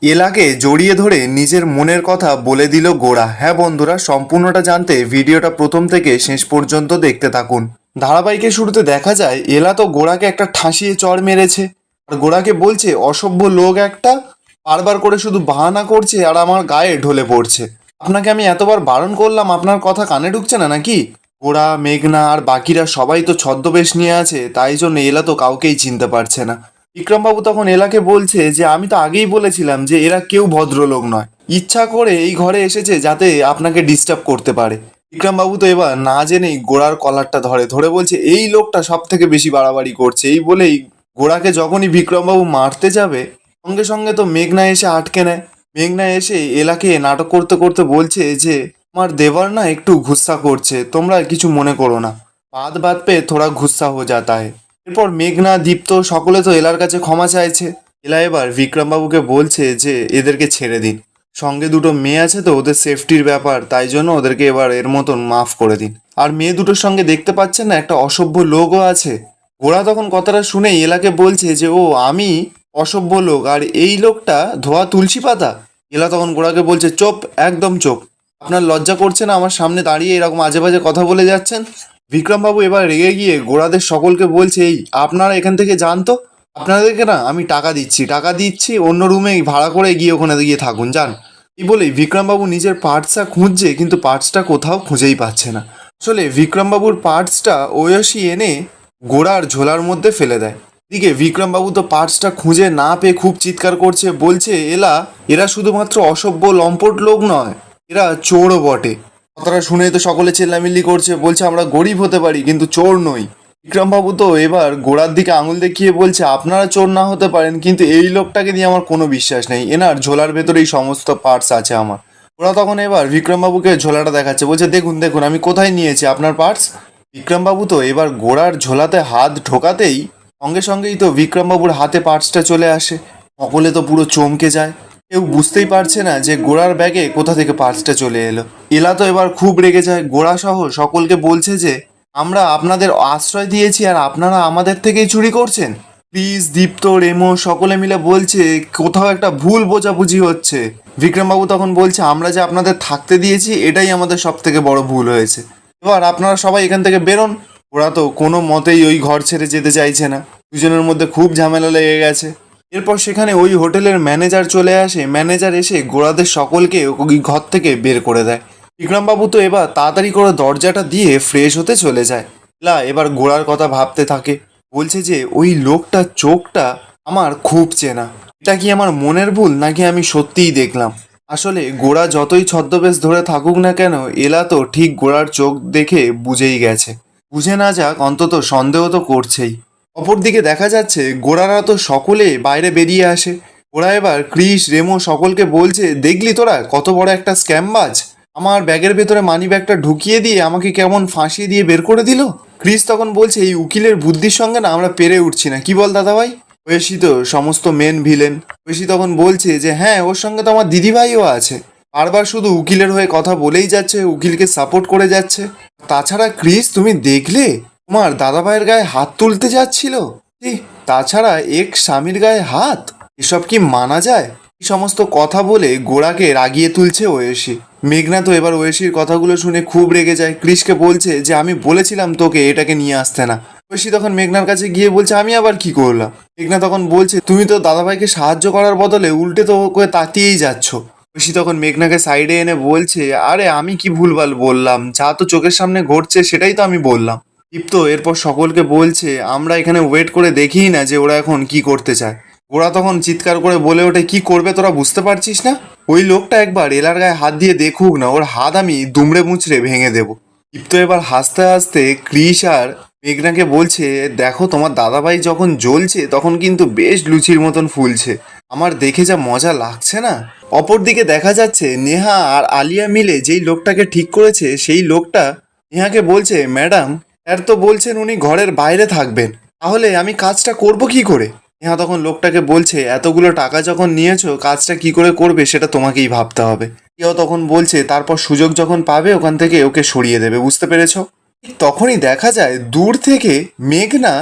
এলাকে জড়িয়ে ধরে নিজের মনের কথা বলে দিল গোরা। হ্যাঁ বন্ধুরা, সম্পূর্ণটা জানতে ভিডিওটা প্রথম থেকে শেষ পর্যন্ত দেখতে থাকুন। ধারাবাহিকের শুরুতে দেখা যায় এলা তো গোরাকে একটা ঠাসিয়ে চড় মেরেছে, আর গোরাকে বলছে অসভ্য লোক একটা, বারবার করে শুধু বাহানা করছে আর আমার গায়ে ঢলে পড়ছে। আপনাকে আমি এতবার বারণ করলাম, আপনার কথা কানে ঢুকছে না নাকি? গোরা, মেঘনা আর বাকিরা সবাই তো ছদ্মবেশ নিয়ে আছে, তাই জন্য এলা তো কাউকেই চিনতে পারছে না। বিক্রমবাবু তখন এলাকে বলছে যে আমি তো আগেই বলেছিলাম যে এরা কেউ ভদ্রলোক নয়, ইচ্ছা করে এই ঘরে এসেছে যাতে আপনাকে ডিস্টার্ব করতে পারে। বিক্রমবাবু তো এবার না জেনেই গোড়ার কলারটা ধরে ধরে বলছে এই লোকটা সব থেকে বেশি বাড়াবাড়ি করছে। এই বলেই গোড়াকে যখনই বিক্রমবাবু মারতে যাবে, সঙ্গে সঙ্গে তো মেঘনা এসে আটকে নেয়। মেঘনা এসে এলাকে নাটক করতে করতে বলছে যে আমার দেবার না একটু গুস্সা করছে, তোমরা কিছু মনে করো না, বাত বাত পে থোড়া গুস্সা হো যাতা है। এরপর মেঘনা, দীপ্ত সকলে তো এলার কাছে ক্ষমা চাইছে। এলা এবার বিক্রমবাবুকে বলছে যে এদেরকে ছেড়ে দিন, সঙ্গে দুটো মেয়ে আছে তো ওদের সেফটির ব্যাপার, তাই জন্য ওদেরকে এবার এর মতন মাফ করে দিন। আর মেয়ে দুটোর সঙ্গে দেখতে পাচ্ছেন না একটা অসভ্য লোকও আছে। গোরা তখন কথাটা শুনে এলাকে বলছে যে ও আমি অসভ্য লোক আর এই লোকটা ধোয়া তুলসী পাতা। এলা তখন গোরাকে বলছে চোপ, একদম চোপ, আপনার লজ্জা করছে না আমার সামনে দাঁড়িয়ে এরকম আজে বাজে কথা বলে যাচ্ছেন? বিক্রমবাবু এবার রেগে গিয়ে গোড়াদের সকলকে বলছে এই আপনারা এখান থেকে যান তো, আপনাদেরকে না আমি টাকা দিচ্ছি অন্য রুমে ভাড়া করে গিয়ে ওখানে গিয়ে থাকুন, যান। এই বলেই বিক্রমবাবু নিজের পার্টসটা খুঁজছে, কিন্তু পার্টসটা কোথাও খুঁজেই পাচ্ছে না। আসলে বিক্রমবাবুর পার্টসটা ওয়সী এনে গোড়ার ঝোলার মধ্যে ফেলে দেয়। এদিকে বিক্রমবাবু তো পার্টসটা খুঁজে না পেয়ে খুব চিৎকার করছে, বলছে এরা শুধুমাত্র অসভ্য লম্পট লোক নয়, এরা চোরও বটে। কথাটা শুনে তো সকলে চেল্লামিল্লি করছে, বলছে আমরা গরিব হতে পারি কিন্তু চোর নই। বিক্রমবাবু তো এবার গোড়ার দিকে আঙুল দেখিয়ে বলছে আপনারা চোর না হতে পারেন, কিন্তু এই লোকটাকে নিয়ে আমার কোনো বিশ্বাস নেই, এনার ঝোলার ভেতরে এই সমস্ত পার্টস আছে আমার। ওরা তখন এবার বিক্রমবাবুকে ঝোলাটা দেখাচ্ছে, বলছে দেখুন দেখুন আমি কোথায় নিয়েছি আপনার পার্টস। বিক্রমবাবু তো এবার গোড়ার ঝোলাতে হাত ঢোকাতেই সঙ্গে সঙ্গেই তো বিক্রমবাবুর হাতে পার্টসটা চলে আসে। সকলে তো পুরো চমকে যায়, কেউ বুঝতেই পারছে না যে গোড়ার ব্যাগে কোথা থেকে পার্সটা চলে এলো। এলা তো এবার খুব রেগে যায়, গোড়া সহ সকলকে বলছে যে আমরা আপনাদের আশ্রয় দিয়েছি আর আপনারা আমাদের থেকেই চুরি করছেন। প্লিজ, দীপ্ত, রেমো সকলে মিলে বলছে কোথাও একটা ভুল বোঝাবুঝি হচ্ছে। বিক্রমবাবু তখন বলছে আমরা যে আপনাদের থাকতে দিয়েছি এটাই আমাদের সব থেকে বড় ভুল হয়েছে, এবার আপনারা সবাই এখান থেকে বেরোন। ওরা তো কোনো মতেই ওই ঘর ছেড়ে যেতে চাইছে না, দুজনের মধ্যে খুব ঝামেলা লেগে গেছে। এরপর সেখানে ওই হোটেলের ম্যানেজার চলে আসে, ম্যানেজার এসে গোড়াদের সকলকে ওই ঘর থেকে বের করে দেয়। বিক্রমবাবু তো এবার তাড়াতাড়ি করে দরজাটা দিয়ে ফ্রেশ হতে চলে যায়। এবার গোড়ার কথা ভাবতে থাকে, বলছে যে ওই লোকটার চোখটা আমার খুব চেনা, এটা কি আমার মনের ভুল নাকি আমি সত্যিই দেখলাম? আসলে গোড়া যতই ছদ্মবেশ ধরে থাকুক না কেন, এলা তো ঠিক গোড়ার চোখ দেখে বুঝেই গেছে। বুঝে না যাক, অন্তত সন্দেহ তো করছেই। অপরদিকে দেখা যাচ্ছে গোড়ারা তো সকলে বাইরে বেরিয়ে আসে। ওরা এবার ক্রিস, রেমো সকলকে বলছে দেখলি তোরা কত বড় একটা স্ক্যামবাজ, আমার ব্যাগের ভেতরে মানি ব্যাগটা ঢুকিয়ে দিয়ে আমাকে কেমন ফাঁসিয়ে দিয়ে বের করে দিল। ক্রিস তখন বলছে এই উকিলের বুদ্ধির সঙ্গে না আমরা পেরে উঠছি না, কি বল দাদাভাই? ঐশী তো সমস্ত মেন ভিলেন। ঐশী তখন বলছে যে হ্যাঁ ওর সঙ্গে তো আমার দিদিভাইও আছে, বারবার শুধু উকিলের হয়ে কথা বলেই যাচ্ছে, উকিলকে সাপোর্ট করে যাচ্ছে। তাছাড়া ক্রিস তুমি দেখলে তোমার দাদাভাইয়ের গায়ে হাত তুলতে যাচ্ছিল, তাছাড়া এক স্বামীর গায়ে হাত, এসব কি মানা যায়? এই সমস্ত কথা বলে গোড়াকে রাগিয়ে তুলছে ওয়েসি। মেঘনা তো এবার ওয়েসির কথাগুলো শুনে খুব রেগে যায়, ক্রিসকে বলছে যে আমি বলেছিলাম তোকে এটাকে নিয়ে আসতে না। ওয়েসি তখন মেঘনার কাছে গিয়ে বলছে আমি আবার কি করলাম? মেঘনা তখন বলছে তুমি তো দাদাভাইকে সাহায্য করার বদলে উল্টে তো ওকে তাতিয়েই যাচ্ছ। ঐশী তখন মেঘনাকে সাইডে এনে বলছে আরে আমি কি ভুলভাল বললাম, যা তো চোখের সামনে ঘটছে সেটাই তো আমি বললাম। দীপ্ত এরপর সকলকে বলছে আমরা এখানে ওয়েট করে দেখিই না যে ওরা এখন কি করতে চায়। ওরা তখন চিৎকার করে বলে ওঠে কি করবে তোরা বুঝতে পারছিস না? ওই লোকটা একবার এলার গায়ে হাত দিয়ে দেখুক না, ওর হাত আমি দুমড়ে মুচড়ে ভেঙে দেবো। দীপ্ত এবার হাসতে হাসতে ক্রিস আর মেঘনাকে বলছে দেখো তোমার দাদাভাই যখন জ্বলছে তখন কিন্তু বেশ লুচির মতন ফুলছে, আমার দেখে যা মজা লাগছে না। অপরদিকে দেখা যাচ্ছে নেহা আর আলিয়া মিলে যেই লোকটাকে ঠিক করেছে সেই লোকটা নেহাকে বলছে ম্যাডাম স্যার তো বলছেন উনি ঘরের বাইরে থাকবেন, তাহলে আমি কাজটা করব কি করে? নেহা তখন লোকটাকে বলছে এতগুলো টাকা যখন নিয়েছো কাজটা কি করে করবে সেটা তোমাকেই ভাবতে হবে। কেউ তখন বলছে তারপর সুযোগ যখন পাবে ওখান থেকে ওকে সরিয়ে দেবে, বুঝতে পেরেছো? ঠিক তখনই দেখা যায় দূর থেকে মেঘনা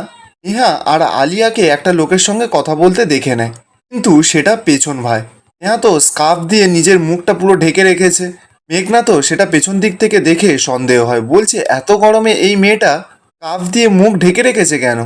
নেহা আর আলিয়াকে একটা লোকের সঙ্গে কথা বলতে দেখে নেয়, কিন্তু সেটা পেছন ভাই। নেহা তো স্কার্ফ দিয়ে নিজের মুখটা পুরো ঢেকে রেখেছে। মেঘনা তো সেটা পেছন দিক থেকে দেখে সন্দেহ হয়, বলছে এত গরমে এই মেয়েটা স্কার্ফ দিয়ে মুখ ঢেকে রেখেছে কেন?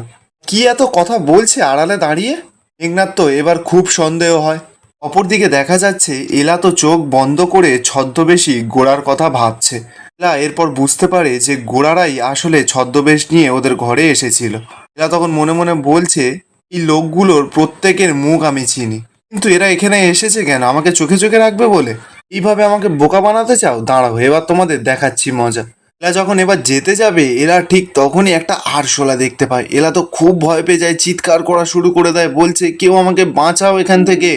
কি এত কথা বলছে আড়ালে দাঁড়িয়ে? মেঘনার তো এবার খুব সন্দেহ হয়। অপরদিকে দেখা যাচ্ছে এলা তো চোখ বন্ধ করে ছদ্মবেশী গোড়ার কথা ভাবছে। এলা এরপর বুঝতে পারে যে গোড়ারাই আসলে ছদ্মবেশ নিয়ে ওদের ঘরে এসেছিল। এলা তখন মনে মনে বলছে, এই লোকগুলোর প্রত্যেকের মুখ আমি চিনি, কিন্তু এরা এখানে এসেছে কেন? আমাকে চোখে চোখে রাখবে বলে এইভাবে আমাকে বোকা বানাতে চাও? দাঁড়াও, এবার তোমাদের দেখাচ্ছি মজা। এলা যখন এবার যেতে যাবে, এলা ঠিক তখনই একটা আরশোলা দেখতে পায়। এলা তো খুব ভয় পেয়ে যায়, চিৎকার করা শুরু করে দেয়, বলছে কেউ আমাকে বাঁচাও এখান থেকে।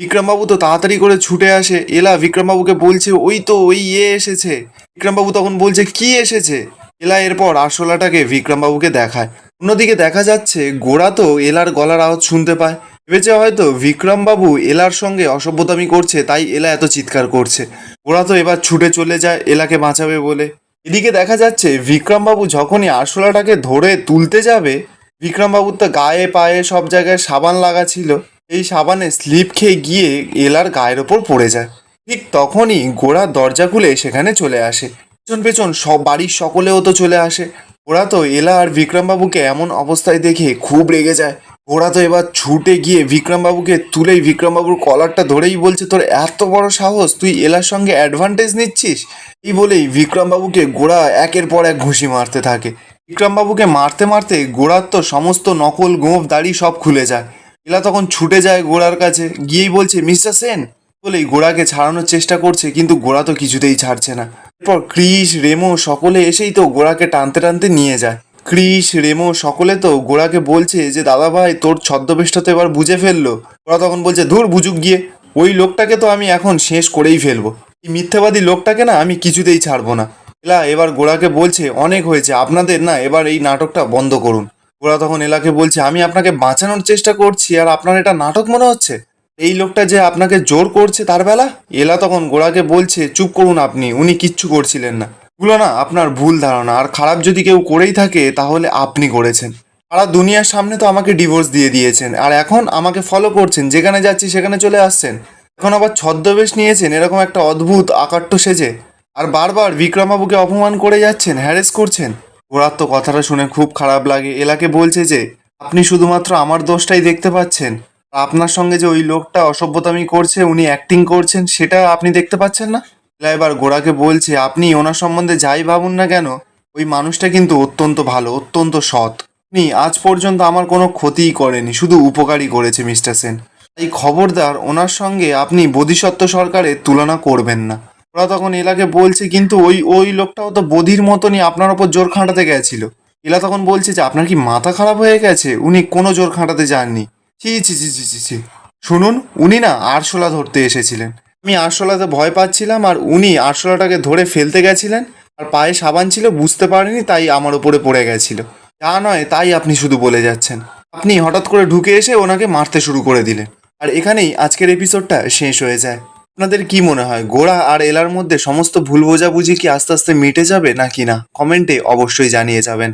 বিক্রমবাবু তো তাড়াতাড়ি করে ছুটে আসে। এলা বিক্রমবাবুকে বলছে ওই তো ওই এসেছে। বিক্রমবাবু তখন বলছে কি এসেছে? এলা এরপর আরশোলাটাকে বিক্রমবাবুকে দেখায়। অন্যদিকে দেখা যাচ্ছে গোড়া তো এলার গলার আওয়াজ শুনতে পায়, ভেবেছে হয়তো বিক্রমবাবু এলার সঙ্গে অসভ্যতামি করছে, তাই এলা এত চিৎকার করছে। গোড়া তো এবার ছুটে চলে যায় এলাকে বাঁচাবে বলে। এদিকে দেখা যাচ্ছে বিক্রমবাবু যখনই আরশোলাটাকে ধরে তুলতে যাবে, বিক্রমবাবুর তো গায়ে পায়ে সব জায়গায় সাবান লাগা ছিল, এই সাবানে স্লিপ খেয়ে গিয়ে এলার গায়ের ওপর পড়ে যায়। ঠিক তখনই গোড়া দরজা খুলে সেখানে চলে আসে। পেছন পেছন সব বাড়ির সকলেও তো চলে আসে। ওরা তো এলা আর বিক্রমবাবুকে এমন অবস্থায় দেখে খুব রেগে যায়। ওরা তো এবার ছুটে গিয়ে বিক্রমবাবুকে তুলেই বিক্রমবাবুর কলারটা ধরেই বলছে, তোর এত বড় সাহস, তুই এলার সঙ্গে অ্যাডভান্টেজ নিচ্ছিস? এই বলেই বিক্রমবাবুকে গোড়া একের পর এক ঘুষি মারতে থাকে। বিক্রমবাবুকে মারতে মারতে গোড়ার তো সমস্ত নকল গোঁফ দাড়ি সব খুলে যায়। এলা তখন ছুটে যায় গোড়ার কাছে, গিয়েই বলছে মিস্টার সেন বলেই গোড়াকে ছাড়ানোর চেষ্টা করছে, কিন্তু গোড়া তো কিছুতেই ছাড়ছে না। এরপর ক্রিস রেমো সকলে এসেই তো গোড়াকে টানতে টানতে নিয়ে যায়। ক্রিস রেমো সকলে তো গোড়াকে বলছে যে দাদা ভাই তোর ছদ্মবেশটা তো এবার বুঝে ফেললো। গোড়া তখন বলছে ধুর বুঝুক গিয়ে, ওই লোকটাকে তো আমি এখন শেষ করেই ফেলবো। এই মিথ্যাবাদী লোকটাকে না আমি কিছুতেই ছাড়বো না। এলা এবার গোড়াকে বলছে অনেক হয়েছে আপনাদের, না এবার এই নাটকটা বন্ধ করুন। গোড়া তখন এলাকে বলছে আমি আপনাকে বাঁচানোর চেষ্টা করছি আর আপনার এটা নাটক মনে হচ্ছে? এই লোকটা যে আপনাকে জোর করছে তার বেলা? এলা তখন গোড়াকে বলছে চুপ করুন আপনি, উনি কিচ্ছু করছিলেন না। এগুলো না আপনার ভুল ধারণা, আর খারাপ যদি কেউ করেই থাকে তাহলে আপনি করেছেন। সারা দুনিয়ার সামনে তো আমাকে ডিভোর্স দিয়ে দিয়েছেন, আর এখন আমাকে ফলো করছেন, যেখানে যাচ্ছি সেখানে চলে আসছেন। এখন আবার ছদ্মবেশ নিয়েছেন এরকম একটা অদ্ভুত আকাট্য সেজে, আর বারবার বিক্রমবাবুকে অপমান করে যাচ্ছেন, হ্যারেস করছেন। গোড়ার তো কথাটা শুনে খুব খারাপ লাগে। এলাকে বলছে যে আপনি শুধুমাত্র আমার দোষটাই দেখতে পাচ্ছেন, আর আপনার সঙ্গে যে ওই লোকটা অসভ্যতামি করছে, উনি অ্যাক্টিং করছেন, সেটা আপনি দেখতে পাচ্ছেন না। এলা এবার গোড়াকে বলছে আপনি ওনার সম্বন্ধে যাই ভাবুন না কেন, ওই মানুষটা কিন্তু অত্যন্ত ভালো, অত্যন্ত সৎ। উনি আজ পর্যন্ত আমার কোনো ক্ষতিই করেনি, শুধু উপকারই করেছে মিস্টার সেন। এই খবরদার ওনার সঙ্গে আপনি বোধিসত্ত্ব সরকারের তুলনা করবেন না। ওরা তখন এলাকে বলছে কিন্তু ওই ওই লোকটাও তো বধির মতনই আপনার ওপর জোর খাটাতে গেছিল। এলা তখন বলছে যে আপনার কি মাথা খারাপ হয়ে গেছে? উনি কোনো জোর খাটাতে যাননি। ছি ছি ছি ছি ছি ছি। শুনুন, উনি না আরশোলা ধরতে এসেছিলেন। আমি আরশোলাতে ভয় পাচ্ছিলাম আর উনি আরশোলাটাকে ধরে ফেলতে গেছিলেন, আর পায়ে সাবান ছিল বুঝতে পারেনি, তাই আমার ওপরে পড়ে গেছিল। যা নয় তাই আপনি শুধু বলে যাচ্ছেন। আপনি হঠাৎ করে ঢুকে এসে ওনাকে মারতে শুরু করে দিলেন। আর এখানেই আজকের এপিসোডটা শেষ হয়ে যায়। আপনাদের কি মনে হয় গোড়া আর এলার মধ্যে সমস্ত ভুল বোঝাবুঝি কি আস্তে আস্তে মিটে যাবে নাকি না? কমেন্টে অবশ্যই জানিয়ে যাবেন।